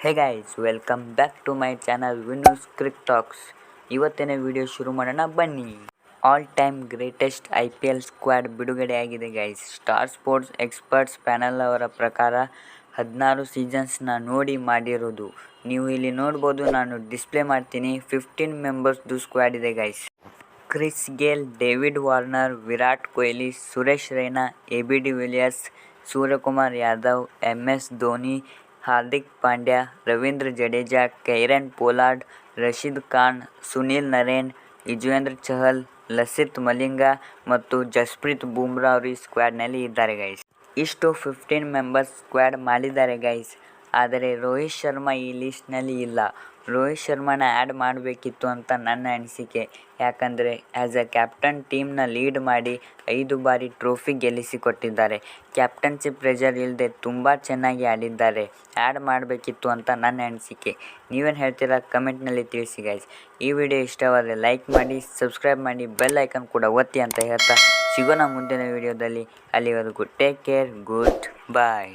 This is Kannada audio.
Hey guys, welcome back to my channel Vinu's Crick Talks. ಇವತ್ತಿನ ವಿಡಿಯೋ ಶುರು ಮಾಡೋಣ ಬನ್ನಿ. All time greatest IPL squad ಬಿಡುಗಡೆಯಾಗಿದೆ guys. Star Sports experts panel ಅವರ ಪ್ರಕಾರ 16 ಸೀಸನ್ಸ್ನ ನೋಡಿ ಮಾಡಿರೋದು. ನೀವು ಇಲ್ಲಿ ನೋಡ್ಬೋದು, ನಾನು ಡಿಸ್ಪ್ಲೇ ಮಾಡ್ತೀನಿ. 15 ಮೆಂಬರ್ಸ್ದು ಸ್ಕ್ವಾಡ್ ಇದೆ guys. Chris Gayle, David Warner, Virat Kohli, Suresh Raina, AB de Villiers, Suryakumar Yadav, MS Dhoni, Hardik Pandya, Ravindra Jadeja, Kieron Pollard, Rashid Khan, Sunil Narine, Yuzvendra Chahal, Lasith Malinga ಮತ್ತು ಜಸ್ಪ್ರೀತ್ ಬುಮ್ರಾ ಅವರು ಈ ಸ್ಕ್ವಾಡ್ನಲ್ಲಿ ಇದ್ದಾರೆ ಗೈಸ್. ಇಷ್ಟು 15 ಮೆಂಬರ್ಸ್ ಸ್ಕ್ವಾಡ್ ಮಾಡಿದ್ದಾರೆ ಗೈಸ್. ಆದರೆ ರೋಹಿತ್ ಶರ್ಮಾ ಈ ಲಿಸ್ಟ್ನಲ್ಲಿ ಇಲ್ಲ. ರೋಹಿತ್ ಶರ್ಮಾನ ಆ್ಯಡ್ ಮಾಡಬೇಕಿತ್ತು ಅಂತ ನನ್ನ ಅನಿಸಿಕೆ. ಯಾಕಂದರೆ ಆ್ಯಸ್ ಎ ಕ್ಯಾಪ್ಟನ್ ಟೀಮ್ನ ಲೀಡ್ ಮಾಡಿ 5 ಬಾರಿ ಟ್ರೋಫಿ ಗೆಲ್ಲಿಸಿಕೊಟ್ಟಿದ್ದಾರೆ. ಕ್ಯಾಪ್ಟನ್ಶಿಪ್ ಪ್ರೆಷರ್ ಇಲ್ಲದೆ ತುಂಬ ಚೆನ್ನಾಗಿ ಆಡಿದ್ದಾರೆ. ಆ್ಯಡ್ ಮಾಡಬೇಕಿತ್ತು ಅಂತ ನನ್ನ ಅನಿಸಿಕೆ. ನೀವೇನು ಹೇಳ್ತೀರಾ ಕಮೆಂಟ್ನಲ್ಲಿ ತಿಳಿಸಿ ಗೈಸ್. ಈ ವಿಡಿಯೋ ಇಷ್ಟವಾದರೆ ಲೈಕ್ ಮಾಡಿ, ಸಬ್ಸ್ಕ್ರೈಬ್ ಮಾಡಿ, ಬೆಲ್ ಐಕನ್ ಕೂಡ ಒತ್ತಿ ಅಂತ ಹೇಳ್ತಾ ಸಿಗೋಣ ಮುಂದಿನ ವಿಡಿಯೋದಲ್ಲಿ. ಅಲ್ಲಿವರೆಗೂ ಟೇಕ್ ಕೇರ್, ಗುಡ್ ಬಾಯ್.